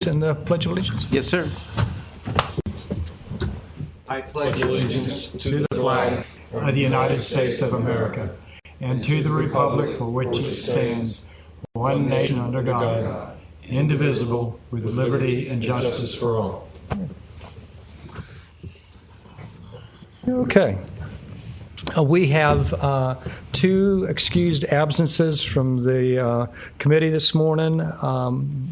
In the Pledge of Allegiance? Yes, sir. I pledge allegiance to the flag of the United States of America and to the republic for which it stands, one nation under God, indivisible, with liberty and justice for all. Okay. We have two excused absences from the committee this morning,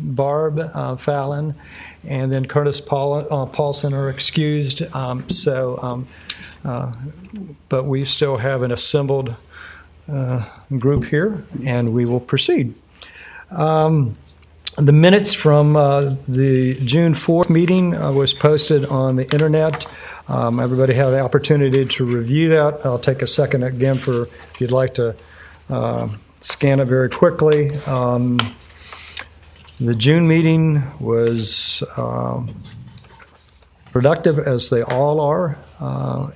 Barb Fallon and then Curtis Paulson are excused. But we still have an assembled group here, and we will proceed. The minutes from the June 4th meeting was posted on the internet. Everybody had the opportunity to review that. I'll take a second again for if you'd like to scan it very quickly. The June meeting was productive, as they all are,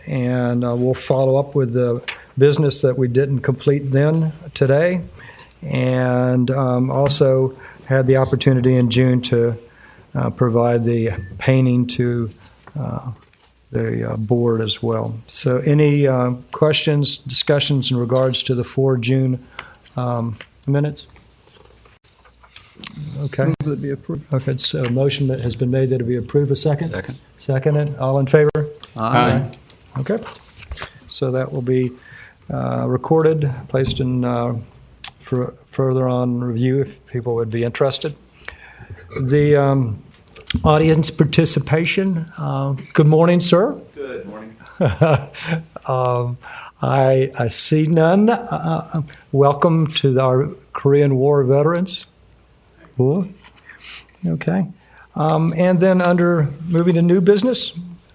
and we'll follow up with the business that we didn't complete then today, and also had the opportunity in June to provide the painting to the board as well. So any questions, discussions in regards to the 4 June minutes? Okay. Move that it be approved. Okay, so a motion that has been made that it be approved. A second? Second. Seconded. All in favor? Aye. Okay. So that will be recorded, placed in for further on review if people would be interested. The audience participation. Good morning, sir. Good morning. I see none. Welcome to our Korean War veterans. Cool. Okay. And then moving to new business,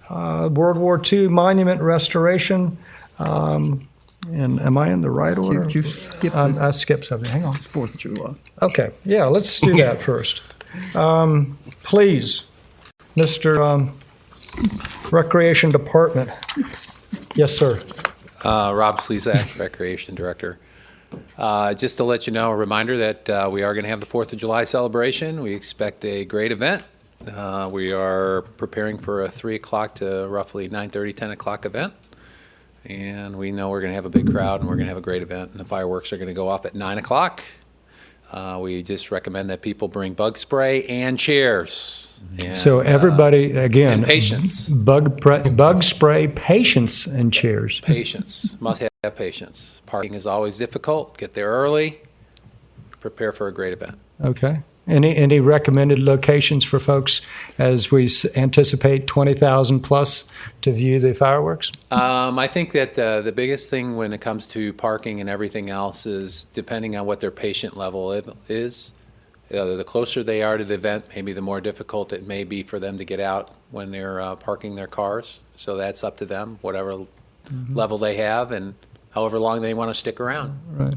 World War II monument restoration. And am I in the right order? Did you skip I skipped something. Hang on. 4th of July? Okay. Yeah, let's do that first. Please, Mr. Recreation Department. Yes, sir. Rob Slezak, Recreation Director. Just to let you know, a reminder that we are going to have the 4th of July celebration. We expect a great event. We are preparing for a 3 o'clock to roughly 9:30, 10 o'clock event. And we know we're going to have a big crowd and we're going to have a great event. And the fireworks are going to go off at 9 o'clock. We just recommend that people bring bug spray and chairs. And, So everybody, again, and patience. Bug spray, patience, and chairs. Patience. Must have patience. Parking is always difficult. Get there early. Prepare for a great event. Okay. Any recommended locations for folks as we anticipate 20,000 plus to view the fireworks? I think that the biggest thing when it comes to parking and everything else is depending on what their patient level is. The closer they are to the event, maybe the more difficult it may be for them to get out when they're parking their cars. So that's up to them, whatever level they have and however long they want to stick around. Right.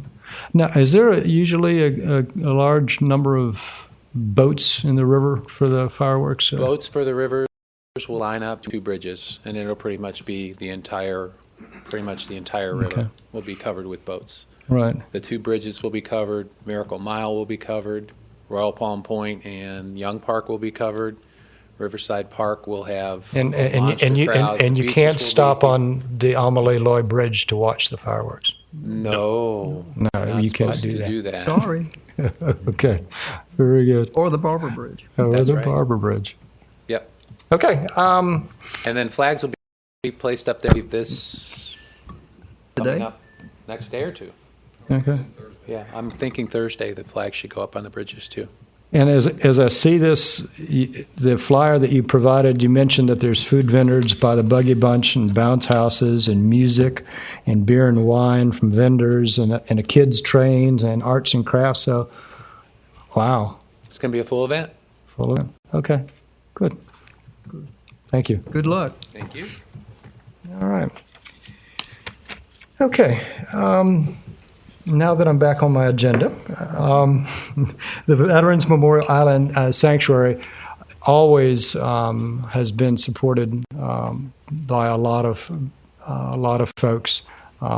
Now, is there usually a large number of boats in the river for the fireworks? Boats for the rivers will line up 2 bridges, and it'll pretty much the entire river will be covered with boats. Right. The 2 bridges will be covered. Miracle Mile will be covered. Royal Palm Point and Young Park will be covered. Riverside Park will have And monster crowd. you Beaches can't will stop be- on the Amelie-Loy Bridge to watch the fireworks. No, No, not you can't supposed do to that. do that. Sorry. Okay. Very good. Or the Barber Bridge. Or That's the right. Barber Bridge. Yep. Okay. And then flags will be placed up there this coming Today? up next day or 2. Okay. Yeah, I'm thinking Thursday the flags should go up on the bridges too. And as I see this, the flyer that you provided, you mentioned that there's food vendors by the Buggy Bunch and bounce houses and music and beer and wine from vendors and a kids' trains and arts and crafts. So, wow. It's going to be a full event. Full event. Okay. Good. Thank you. Good luck. Thank you. All right. Okay. Now that I'm back on my agenda, the Veterans Memorial Island Sanctuary always has been supported by a lot of folks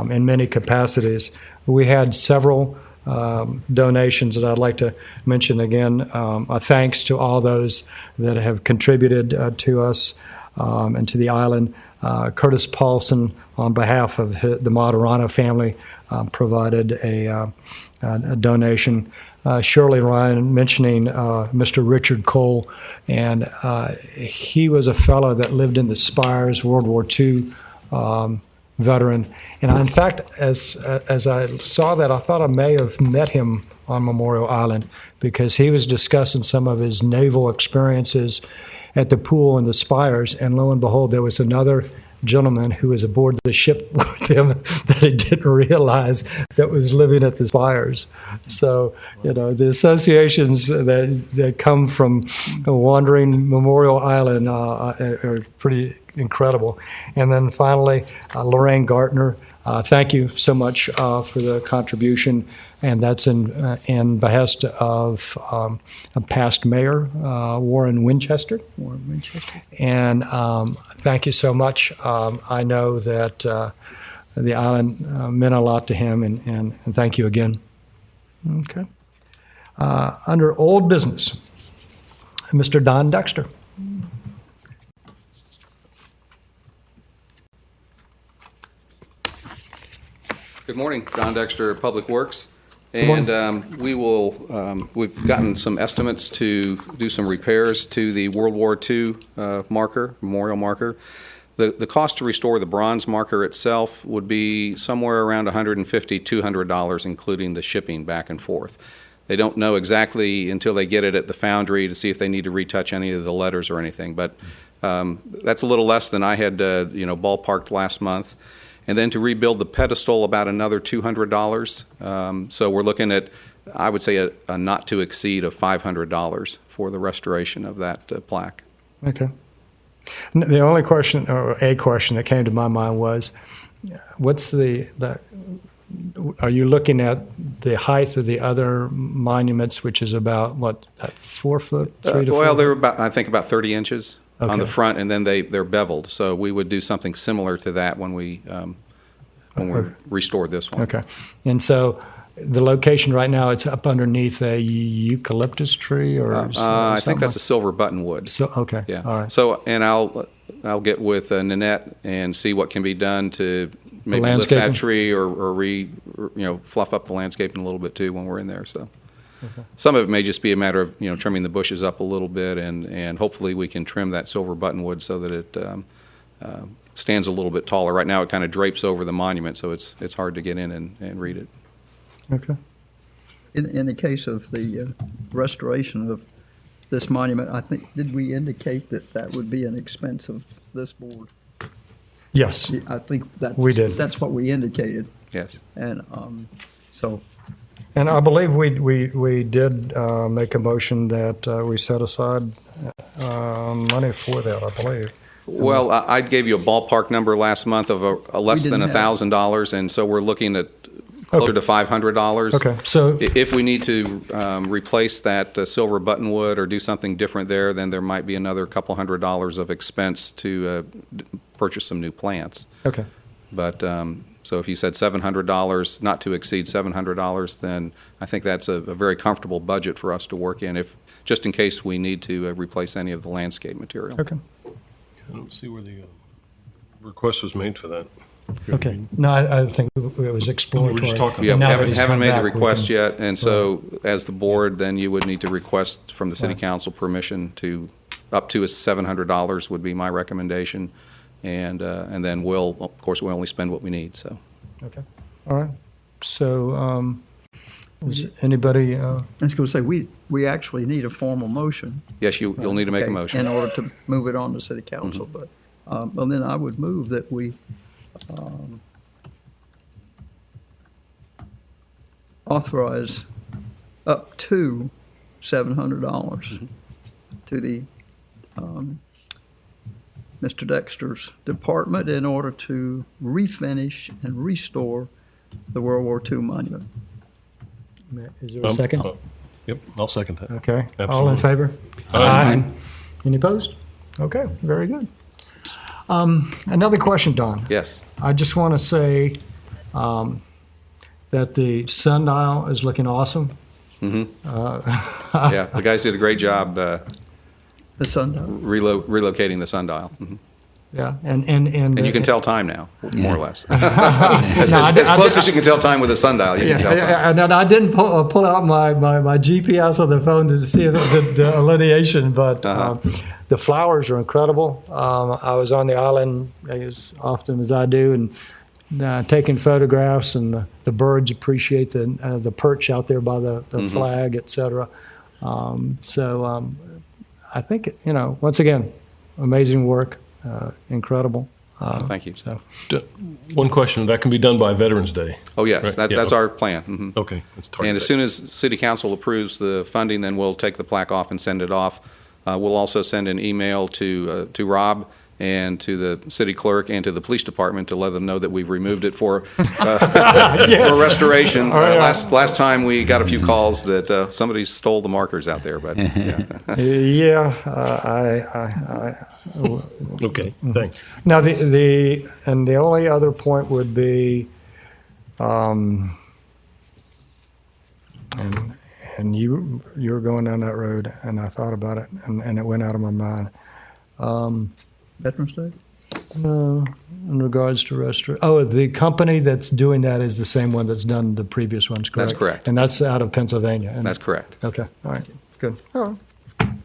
in many capacities. We had several donations that I'd like to mention again. A thanks to all those that have contributed to us and to the island. Curtis Paulson, on behalf of the Matarana family, provided a donation. Shirley Ryan mentioning Mr. Richard Cole, and he was a fellow that lived in the Spires, World War II veteran. And in fact, as I saw that, I thought I may have met him on Memorial Island because he was discussing some of his naval experiences at the pool in the Spires, and lo and behold, there was another gentleman who was aboard the ship with him that he didn't realize that was living at the Spires. So, the associations that come from wandering Memorial Island are pretty incredible. And then finally, Lorraine Gartner, thank you so much for the contribution, and that's in behest of a past mayor, Warren Winchester. And thank you so much. I know that the island meant a lot to him, and thank you again. Okay. Under old business, Mr. Don Dexter. Good morning, Don Dexter, Public Works. And we've gotten some estimates to do some repairs to the World War II memorial marker. The cost to restore the bronze marker itself would be somewhere around $150, $200, including the shipping back and forth. They don't know exactly until they get it at the foundry to see if they need to retouch any of the letters or anything. But that's a little less than I had ballparked last month. And then to rebuild the pedestal, about another $200. So we're looking at, I would say, a not to exceed of $500 for the restoration of that plaque. Okay. The only question, or a question that came to my mind was, what's are you looking at the height of the other monuments, which is about, 4 foot, 3 to 4? Well, they're about, I think, about 30 inches. Okay. On the front, and then they're beveled. So we would do something similar to that when we restore this one. Okay. And so the location right now, it's up underneath a eucalyptus tree, or I think that's a silver buttonwood. So okay. Yeah. All right. So, and I'll get with Nanette and see what can be done to maybe lift that tree or fluff up the landscaping a little bit too when we're in there. So. Okay. Some of it may just be a matter of trimming the bushes up a little bit, and hopefully we can trim that silver buttonwood so that it stands a little bit taller. Right now it kind of drapes over the monument, so it's hard to get in and read it. Okay. In the case of the restoration of this monument, I think, did we indicate that would be an expense of this board? Yes. I think we did. That's what we indicated. Yes. And so. And I believe we did make a motion that we set aside money for that, I believe. Well, I gave you a ballpark number last month of a less than $1,000, and so we're looking at closer to $500. Okay, so if we need to replace that silver buttonwood or do something different there, then there might be another couple $100 of expense to purchase some new plants. Okay. But so if you said $700, not to exceed $700, then I think that's a very comfortable budget for us to work in, just in case we need to replace any of the landscape material. Okay. I don't see where the request was made for that. Okay. No, I think it was exploratory. We're just talking Yeah, about haven't made the request yet, and so as the board, then you would need to request from the city council permission to up to $700 would be my recommendation. And then of course, we'll only spend what we need. So. Okay. All right. So, is anybody? I was going to say we actually need a formal motion. Yes, you'll need to make a motion in order to move it on to city council. Mm-hmm. But well, then I would move that we authorize up to $700 to the Mr. Dexter's department in order to refinish and restore the World War II monument. Is there a second? Yep, I'll second that. Okay. Absolutely. All in favor? Aye. Any opposed? Okay. Very good. Another question, Don. Yes. I just want to say that the sundial is looking awesome. Yeah, the guys did a great job The sundial. relocating the sundial. Yeah, And you can tell time now, more or less. No, As close as you can tell time with a sundial, you can tell time. And I didn't pull out my GPS on the phone to see the delineation, but the flowers are incredible. I was on the island as often as I do, and taking photographs, and the birds appreciate the perch out there by the flag, etc. I think, once again, amazing work, incredible. Thank you. So. One question, that can be done by Veterans Day. Oh, yes, Right. that's our plan. Mhm. Okay. That's target And as date. soon as City Council approves the funding, then we'll take the plaque off and send it off. We'll also send an email to Rob and to the city clerk and to the police department to let them know that we've removed it for for restoration. Last time we got a few calls that somebody stole the markers out there, but yeah. Okay, thanks. Now the only other point would be, and you were going down that road, and I thought about it, and it went out of my mind. Veterans Day? No, in regards to the company that's doing that is the same one that's done the previous ones, correct? That's correct. And that's out of Pennsylvania. That's correct. Okay, all right, good. All right.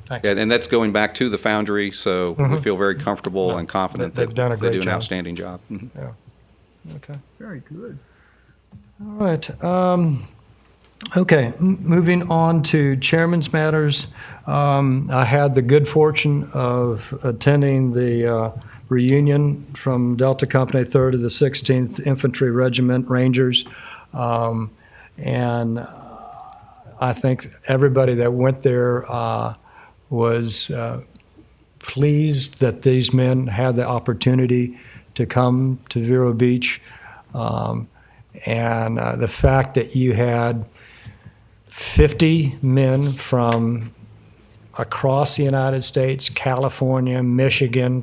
Thanks. And that's going back to the foundry, so we feel very comfortable and confident They've that done a they great do an job. outstanding job. Mhm. Okay. Very good. All right. Okay, moving on to chairman's matters. I had the good fortune of attending the reunion from Delta Company 3rd to the 16th Infantry Regiment Rangers. And I think everybody that went there was pleased that these men had the opportunity to come to Vero Beach. And the fact that you had 50 men from across the United States, California, Michigan,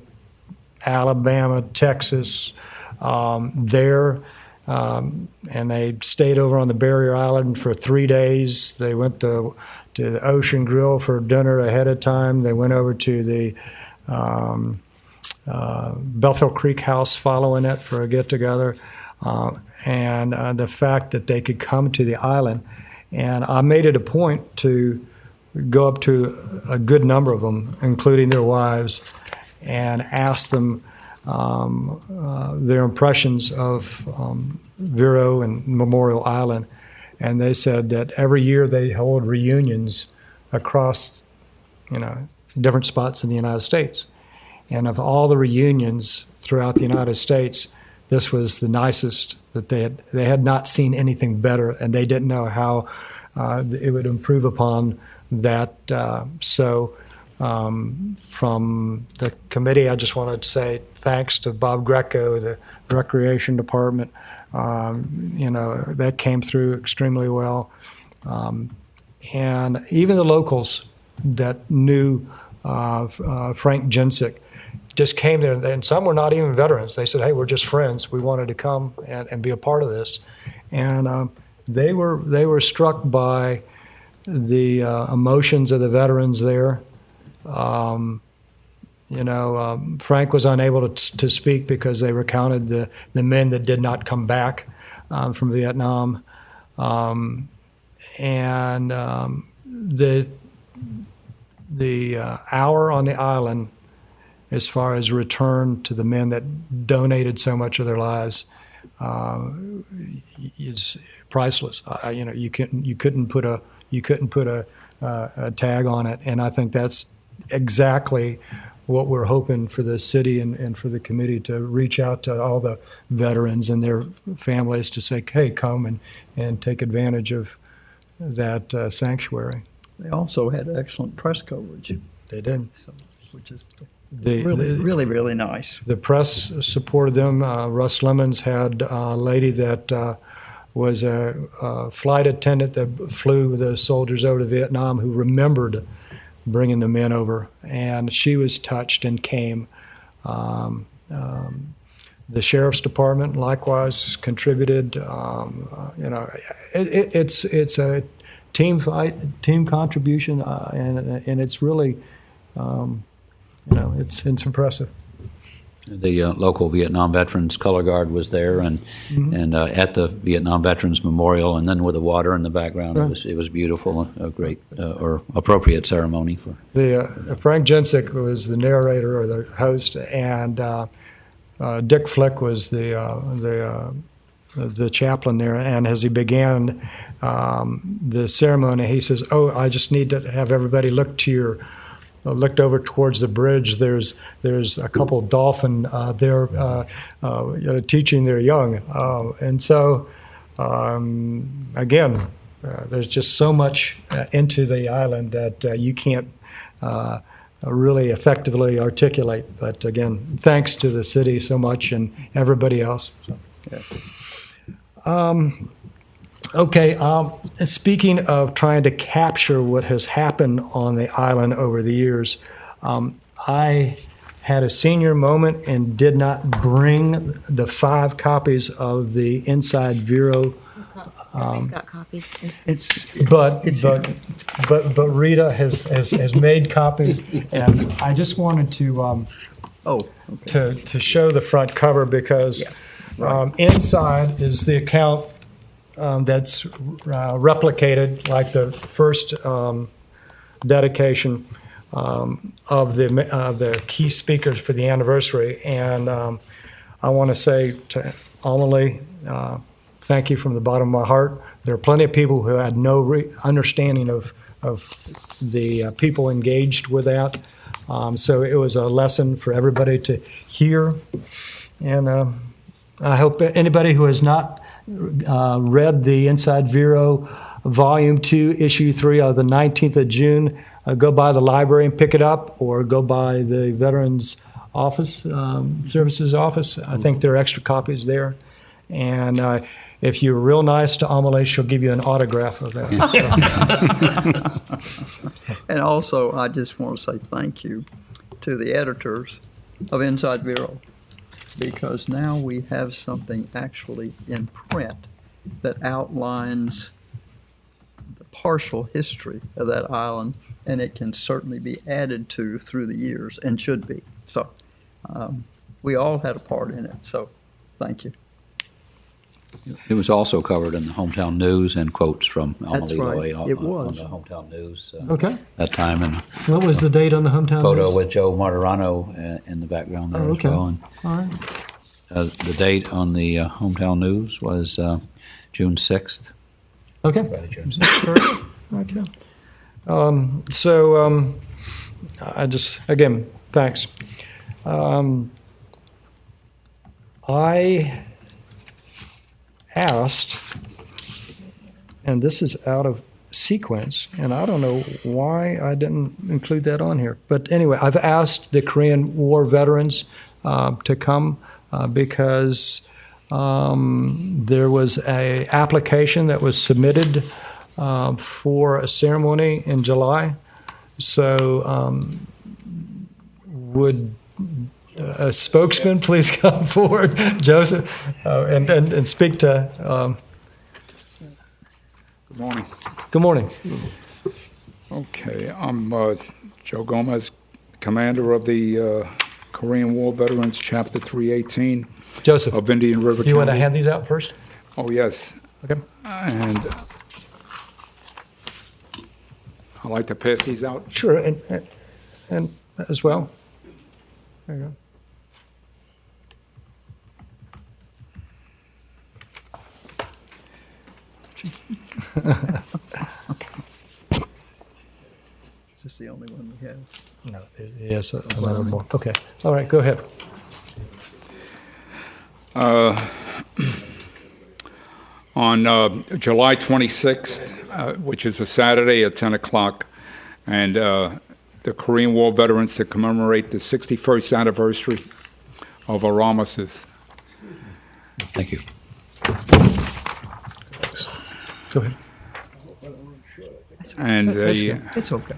Alabama, Texas, there, and they stayed over on the Barrier Island for 3 days. They went to the Ocean Grill for dinner ahead of time. They went over to the Belleville Creek House following it for a get-together. And the fact that they could come to the island. And I made it a point to go up to a good number of them, including their wives, and ask them their impressions of Vero and Memorial Island. And they said that every year they hold reunions across, different spots in the United States. And of all the reunions throughout the United States, this was the nicest that they had not seen anything better, and they didn't know how it would improve upon that. From the committee, I just wanted to say thanks to Bob Greco, the Recreation Department. That came through extremely well. And even the locals that knew Frank Jensick just came there, and some were not even veterans. They said, "Hey, we're just friends. We wanted to come and be a part of this," and they were struck by the emotions of the veterans there. Frank was unable to speak because they recounted the men that did not come back from Vietnam, and the hour on the island, as far as return to the men that donated so much of their lives, is priceless. You couldn't put a tag on it, and I think that's exactly what we're hoping for the city and for the committee, to reach out to all the veterans and their families to say, "Hey, come and take advantage of that sanctuary." They also had excellent press coverage, They did. which is The- really nice. The press supported them. Russ Lemons had a lady that was a flight attendant that flew the soldiers over to Vietnam, who remembered bringing the men over, and she was touched and came. The sheriff's department likewise contributed. It's a team fight, team contribution, and it's really, it's impressive. The local Vietnam Veterans Color Guard was there, and at the Vietnam Veterans Memorial, and then with the water in the background, Right. it was beautiful, a great or appropriate ceremony for. Frank Jensick was the narrator or the host, and Dick Flick was the chaplain there. And as he began the ceremony, he says, "Oh, I just need to have everybody looked over towards the bridge. There's a couple of dolphin there teaching their young, and so again, there's just so much into the island that you can't really effectively articulate. But again, thanks to the city so much and everybody else." So, yeah. Okay, speaking of trying to capture what has happened on the island over the years, I had a senior moment and did not bring the 5 copies of the Inside Vero. Everybody's got copies. But Rita has made copies, and I just wanted to to show the front cover because inside is the account that's replicated like the first dedication of the key speakers for the anniversary. And I want to say to Amelie, thank you from the bottom of my heart. There are plenty of people who had no understanding of the people engaged with that. So it was a lesson for everybody to hear. And I hope anybody who has not read the Inside Vero Volume 2, Issue 3 of the 19th of June, go by the library and pick it up, or go by the Veterans Office, Services Office. I think there are extra copies there. And if you're real nice to Amelie, she'll give you an autograph of that. And also, I just want to say thank you to the editors of Inside Vero, because now we have something actually in print that outlines the partial history of that island, and it can certainly be added to through the years and should be. So we all had a part in it, so thank you. It was also covered in the Hometown News and quotes from That's Amelie right. Loy It on was. the Hometown News Okay. that time, and What was the date on the hometown photo news? with Joe Martirano in the background there Oh, okay. as well. And, All right. the date on the Hometown News was June 6th. Okay. Friday, June 6th. Okay. I just, again, thanks. I asked, and this is out of sequence, and I don't know why I didn't include that on here. But anyway, I've asked the Korean War veterans to come because there was an application that was submitted for a ceremony in July. So would a spokesman please come forward, Joseph, and speak to. Good morning. Good morning. Okay, I'm Joe Gomez, commander of the Korean War Veterans Chapter 318 Joseph, of Indian River do you want to County. hand these out first? Oh, yes. Okay. And I'd like to pass these out. Sure, and as well. There you go. Is this the only one we have? No, yes, another more. Okay. All right, go ahead. On July 26th, which is a Saturday at 10 o'clock, and the Korean War veterans to commemorate the 61st anniversary of our armistice. Thank you. Go ahead. And It's okay.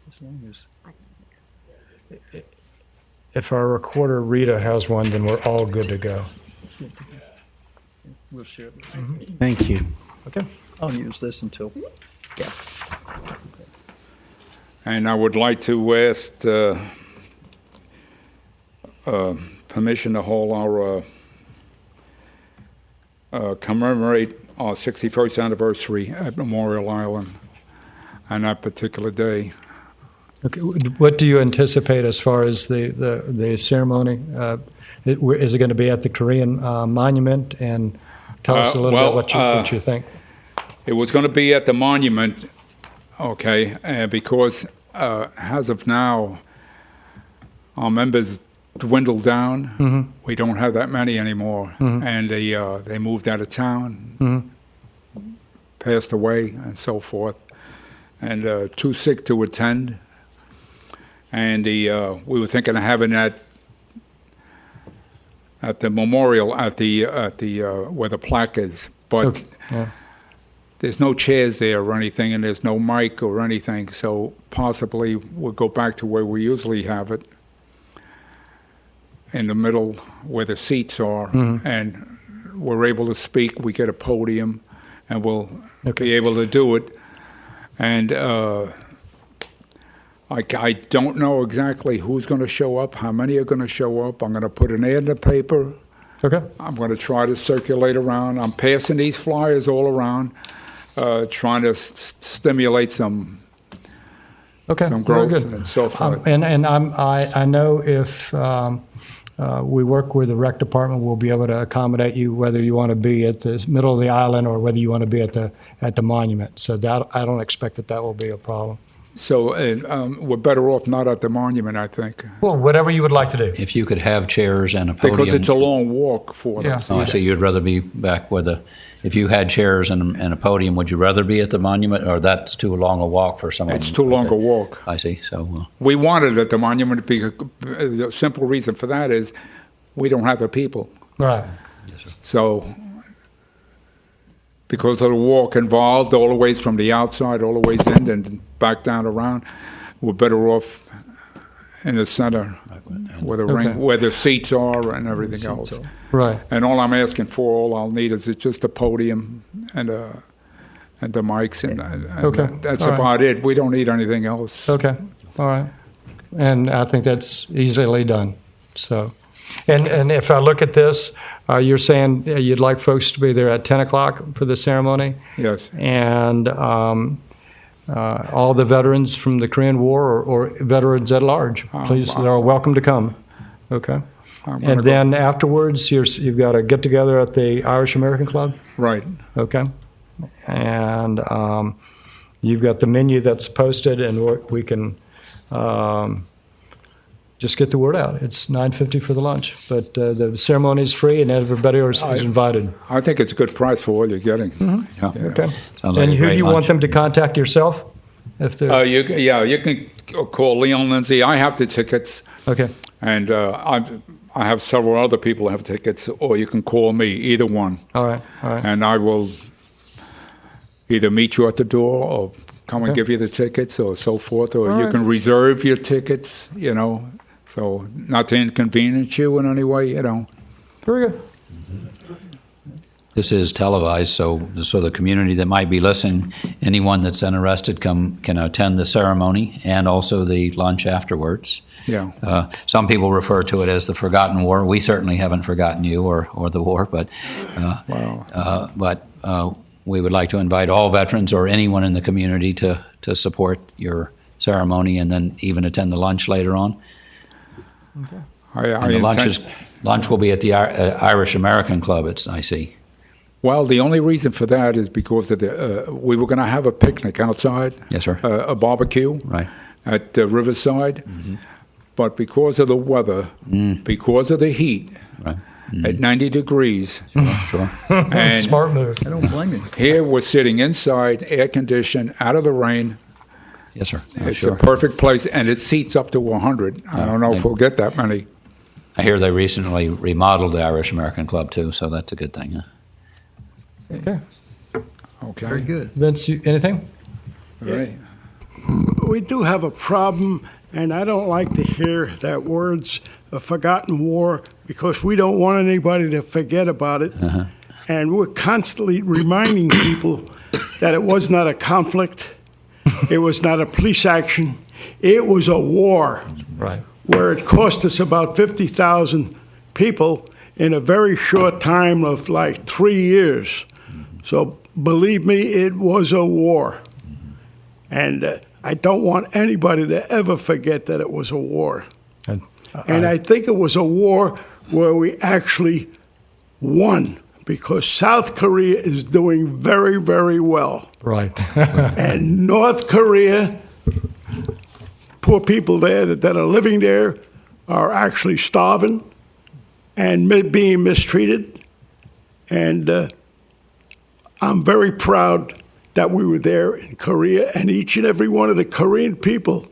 As long as if our recorder Rita has one, then we're all good to go. We'll share this. Thank you. Okay. I'll use this until, yeah. And I would like to ask permission to hold our commemorate our 61st anniversary at Memorial Island on that particular day. Okay. What do you anticipate as far as the ceremony? Is it going to be at the Korean Monument? And tell us a little bit what you think. It was going to be at the monument, okay, because as of now, our members dwindled down. Mm-hmm. We don't have that many anymore, Mhm. and they moved out of town, Mhm. passed away, and so forth, and too sick to attend. And we were thinking of having that at the memorial, at the where the plaque is, but. Okay. Yeah. There's no chairs there or anything, and there's no mic or anything, so possibly we'll go back to where we usually have it, in the middle where the seats are, Mhm. and we're able to speak. We get a podium, and we'll Okay. be able to do it. And I don't know exactly who's going to show up, how many are going to show up. I'm going to put an ad in the paper. Okay. I'm going to try to circulate around. I'm passing these flyers all around. Trying to stimulate some Okay. some Very growth good. and so forth. And I know if we work with the rec department, we'll be able to accommodate you whether you want to be at the middle of the island or whether you want to be at the monument. So that I don't expect that will be a problem. So we're better off not at the monument, I think, Well, whatever you would like to do. If you could have chairs and a podium. because it's a long walk for them. Yeah. Oh, I see. You'd rather be back where if you had chairs and a podium, would you rather be at the monument, or that's too long a walk for someone? It's too long a walk. I see. So, We wanted at the monument because the simple reason for that is we don't have the people. Right. So because of the walk involved, all the ways from the outside, all the ways in and back down around, we're better off in the center where the Okay. where the seats are and everything else. Right. And all I'm asking for, all I'll need is just a podium and the mics, and Okay. that's All right. about it. We don't need anything else. Okay. All right. And I think that's easily done. So, and if I look at this, you're saying you'd like folks to be there at 10 o'clock for the ceremony, Yes. and all the veterans from the Korean War or veterans at large, please, they're all welcome to come. Okay. I'm gonna And then afterwards, you've got a get together at the Irish American Club. Right. Okay. And you've got the menu that's posted, and we can just get the word out. It's $9.50 for the lunch, but the ceremony is free, and everybody is invited. I think it's a good price for all you're getting. yeah. Okay. Sounds like And a who great do you lunch. want them to contact yourself? If they're You can call Leon Lindsay. I have the tickets, okay. and I have several other people who have tickets, or you can call me, either one, All right. All right. and I will either meet you at the door or come and Okay. give you the tickets or so forth, or All you right. can reserve your tickets, so not to inconvenience you in any way, Very good. This is televised, so the community that might be listening, anyone that's interested, can attend the ceremony and also the lunch afterwards. Yeah. Some people refer to it as the Forgotten War. We certainly haven't forgotten you or the war, but we would like to invite all veterans or anyone in the community to support your ceremony and then even attend the lunch later on. And the lunch will be at the Irish American Club. I see. Well, the only reason for that is because of we were going to have a picnic outside. Yes, sir. A barbecue. Right. At the Riverside. Mm-hmm. But because of the weather, because of the heat, Right. at 90 degrees, Sure. and Smart move. I don't blame you. here we're sitting inside, air conditioned, out of the rain. Yes, sir. It's Sure. a perfect place, and it seats up to 100. I don't know if we'll get that many. I hear they recently remodeled the Irish American Club too, so that's a good thing. Huh? Okay. Okay. Very good. Vince, anything? All right. We do have a problem, and I don't like to hear that words a forgotten war because we don't want anybody to forget about it. And we're constantly reminding people that it was not a conflict, it was not a police action, it was a war. Right. Where it cost us about 50,000 people in a very short time of like 3 years. So believe me, it was a war. And I don't want anybody to ever forget that it was a war. And I think it was a war where we actually won because South Korea is doing very, very well. Right. And North Korea, poor people there that are living there are actually starving and being mistreated. And I'm very proud that we were there in Korea, and each and every one of the Korean people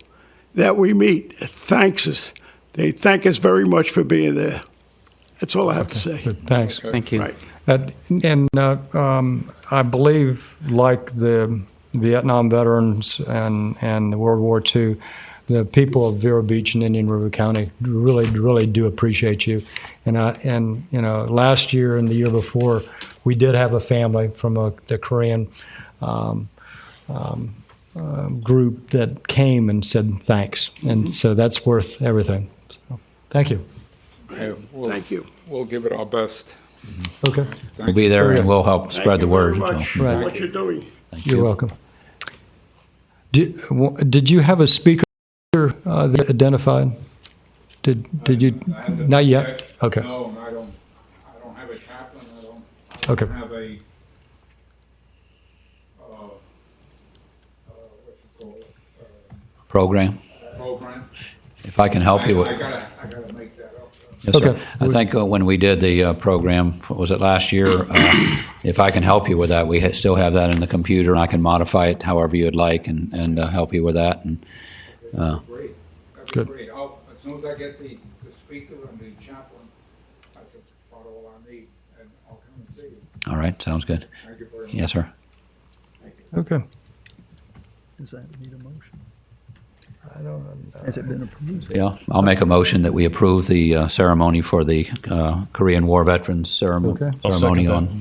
that we meet thanks us. They thank us very much for being there. That's all I have to say. Good. Thanks. Thank you. Right. I believe, like the Vietnam veterans and the World War II, the people of Vero Beach and Indian River County really do appreciate you. And last year and the year before, we did have a family from the Korean group that came and said thanks, and so that's worth everything. So, thank you. Thank you. We'll give it our best. Okay. We'll be there and we'll help spread the word. Thank you very much so. for Right. what you're doing. Thank You're you. welcome. Did you have a speaker that identified? Did you? Not yet. Okay. No, I don't have a chaplain. I don't Okay. have a what you call it, Program. program. If I can help you with. I gotta make that up. Yes, sir. Okay. I think when we did the program, was it last year? If I can help you with that, we still have that in the computer, and I can modify it however you'd like and help you with that. And Great. That's Good. great. As soon as I get the speaker and the chaplain, that's about all I need, and I'll come and see you. all right, sounds good. Thank you very much. Yes, sir. Okay. Does that need a motion? I don't. Has it been approved? Yeah, I'll make a motion that we approve the ceremony for the Korean War Veterans ceremony Okay. on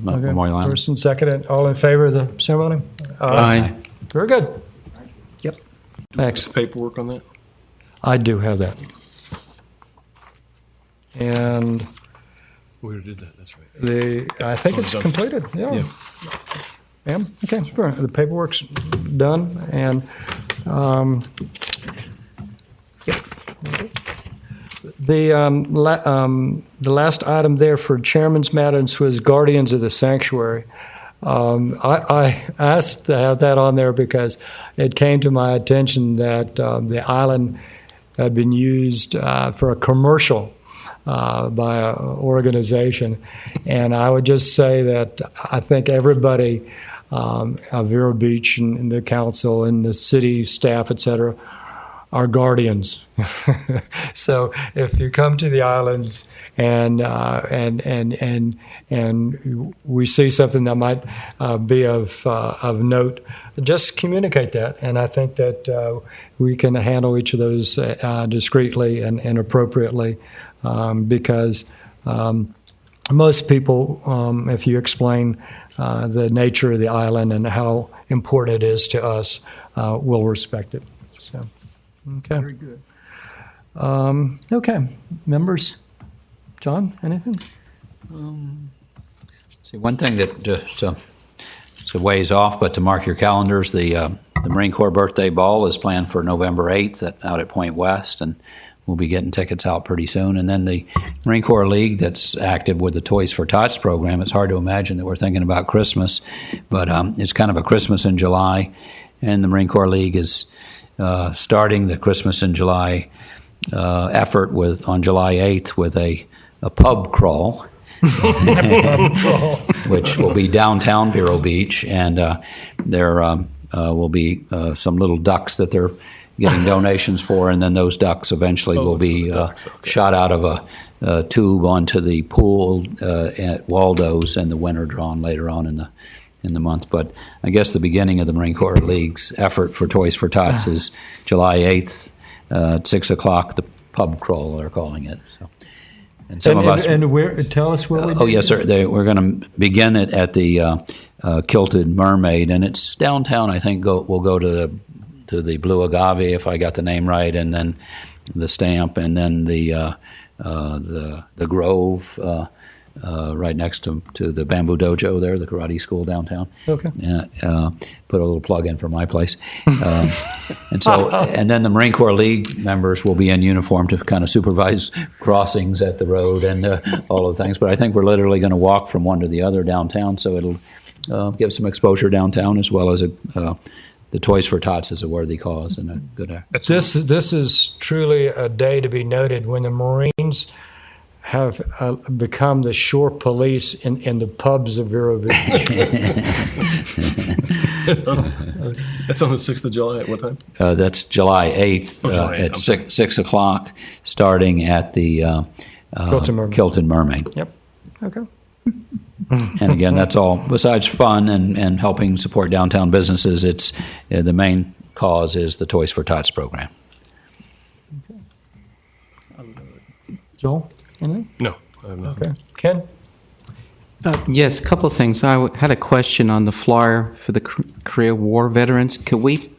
Okay. Memorial Island. First and second, and all in favor of the ceremony? Aye. Very good. Yep. Thanks. Paperwork on that? I do have that. And We already did that, that's right. I think it's done. completed. Yeah. Yeah. Ma'am? Okay, sure. The paperwork's done, and the last item there for chairman's matters was Guardians of the Sanctuary. I asked to have that on there because it came to my attention that the island had been used for a commercial by an organization. And I would just say that I think everybody of Vero Beach and the council and the city staff, et cetera, are guardians. So if you come to the islands and we see something that might be of note, just communicate that. And I think that we can handle each of those discreetly and appropriately because most people, if you explain the nature of the island and how important it is to us, will respect it. So, okay. Very good. Okay, members. John, anything? See, one thing that just it's a ways off, but to mark your calendars, the Marine Corps Birthday Ball is planned for November 8th out at Point West, and we'll be getting tickets out pretty soon. And then the Marine Corps League that's active with the Toys for Tots program, it's hard to imagine that we're thinking about Christmas, but it's kind of a Christmas in July, and the Marine Corps League is starting the Christmas in July effort on July 8th with a pub crawl, which will be downtown Vero Beach, and there will be some little ducks that they're getting donations for, and then those ducks eventually will be shot out of a tube onto the pool at Waldo's, and the winner drawn later on in the month. But I guess the beginning of the Marine Corps League's effort for Toys for Tots is July 8th at 6 o'clock. The pub crawl, they're calling it. So, and some of us. And where? Tell us where we. Oh yes, sir. We're going to begin it at the Kilted Mermaid, and it's downtown. I think we'll go to the Blue Agave, if I got the name right, and then the Stamp, and then the Grove. Right next to the Bamboo Dojo there, the karate school downtown. Okay. Put a little plug in for my place. And then the Marine Corps League members will be in uniform to kind of supervise crossings at the road and all of the things. But I think we're literally going to walk from one to the other downtown, so it'll give some exposure downtown, as well as the Toys for Tots is a worthy cause and a good act. This is truly a day to be noted when the Marines have become the shore police in the pubs of Vero Beach. That's on the 6th of July. At what time? That's July 8th July 8th. at 6 o'clock, starting at the Kilted Mermaid. Yep. Okay. And again, that's all. Besides fun and helping support downtown businesses, it's the main cause is the Toys for Tots program. Joel, anything? No. I have nothing. Okay. Ken? Yes, a couple of things. I had a question on the flyer for the Korea War veterans. Could we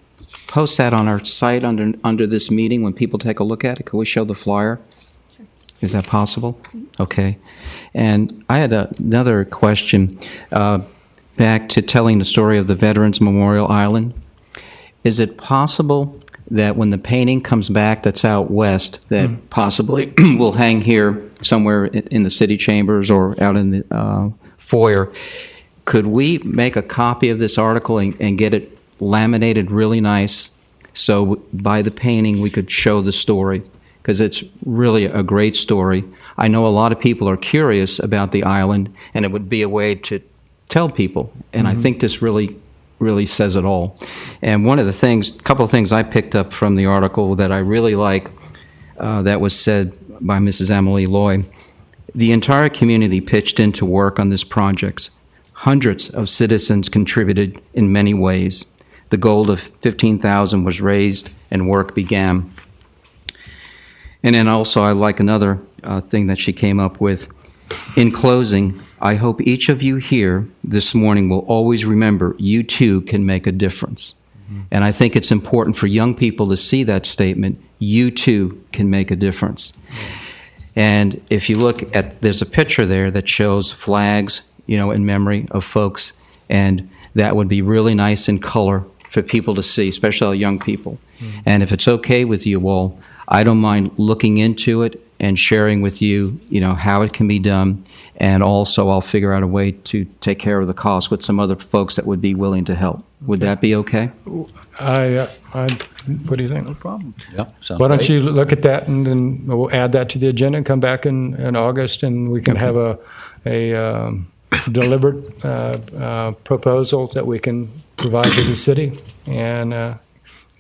post that on our site under this meeting when people take a look at it? Could we show the flyer? Is that possible? Okay. And I had another question back to telling the story of the Veterans Memorial Island. Is it possible that when the painting comes back that's out west, that possibly will hang here somewhere in the city chambers or out in the foyer, could we make a copy of this article and get it laminated really nice so by the painting we could show the story? Because it's really a great story. I know a lot of people are curious about the island, and it would be a way to tell people. And I think this really says it all. And one of the things, a couple of things I picked up from the article that I really like that was said by Mrs. Emily Loy. The entire community pitched in to work on this project. Hundreds of citizens contributed in many ways. The goal of $15,000 was raised and work began. And then also I like another thing that she came up with. In closing, I hope each of you here this morning will always remember you too can make a difference. And I think it's important for young people to see that statement, you too can make a difference. And if you look at, there's a picture there that shows flags, in memory of folks, and that would be really nice in color for people to see, especially young people. And if it's okay with you all, I don't mind looking into it and sharing with you, how it can be done. And also I'll figure out a way to take care of the cost with some other folks that would be willing to help. Would that be okay? What do you think? No problem. Yep. Why don't you look at that, and then we'll add that to the agenda and come back in August, and we can have a deliberate proposal that we can provide to the city and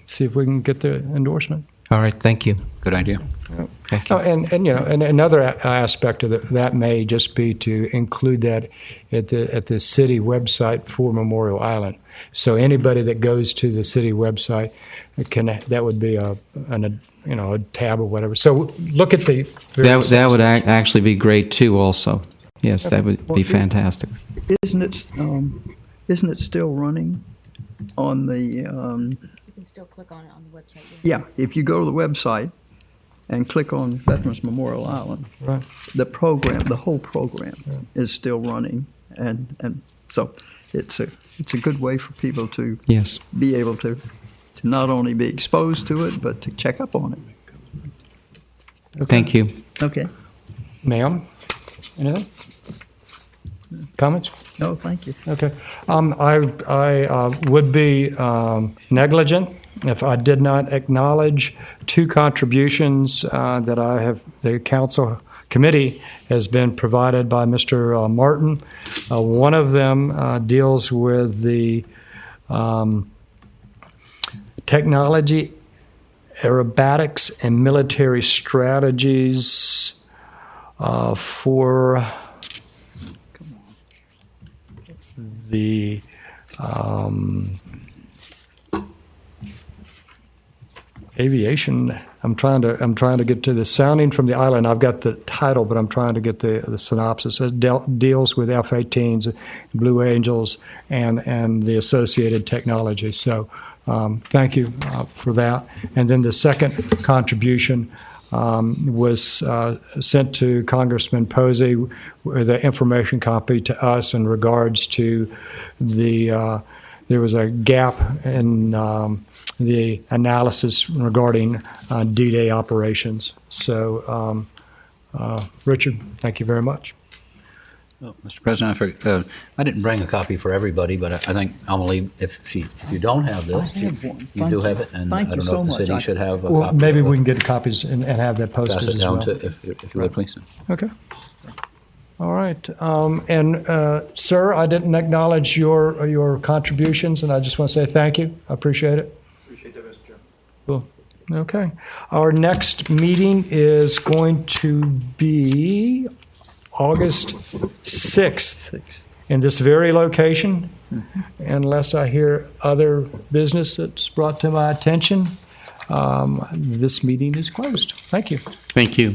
see if we can get the endorsement. All right, thank you. Good idea. Thank you. Oh, and another aspect of that may just be to include that at the city website for Memorial Island. So anybody that goes to the city website that would be a tab or whatever. So look at the That would actually be great too. Also, yes, that would be fantastic. Isn't it still running on the? You can still click on it on the website. Yeah, if you go to the website and click on Veterans Memorial Island, Right. the whole program is still running, and so it's a good way for people to Yes. be able to not only be exposed to it, but to check up on it. Thank you. Okay. Ma'am, anything? Comments? No, thank you. Okay. I would be negligent if I did not acknowledge two contributions that I have. The council committee has been provided by Mr. Martin. One of them deals with the technology, aerobatics, and military strategies for the aviation I'm trying to get to the Sounding from the Island. I've got the title, but I'm trying to get the synopsis. It deals with F-18s, Blue Angels, and the associated technology. So thank you for that. And then the second contribution was sent to Congressman Posey with an information copy to us in regards to there was a gap in the analysis regarding D-Day operations. So, Richard, thank you very much. Well, Mr. President, I didn't bring a copy for everybody, but I think Amelie, if you don't have this, I have one. you do have it, and I Thank you don't know so if the much. city should have a Well, copy. maybe of it. we can get the copies and have that Pass posted it as down well. to, if you would, please. Okay. All right. Sir, I didn't acknowledge your contributions, and I just want to say thank you. I appreciate it. Appreciate that, Mr. Chairman. Cool. Okay. Our next meeting is going to be August 6th in this very location, unless I hear other business that's brought to my attention. This meeting is closed. Thank you. Thank you.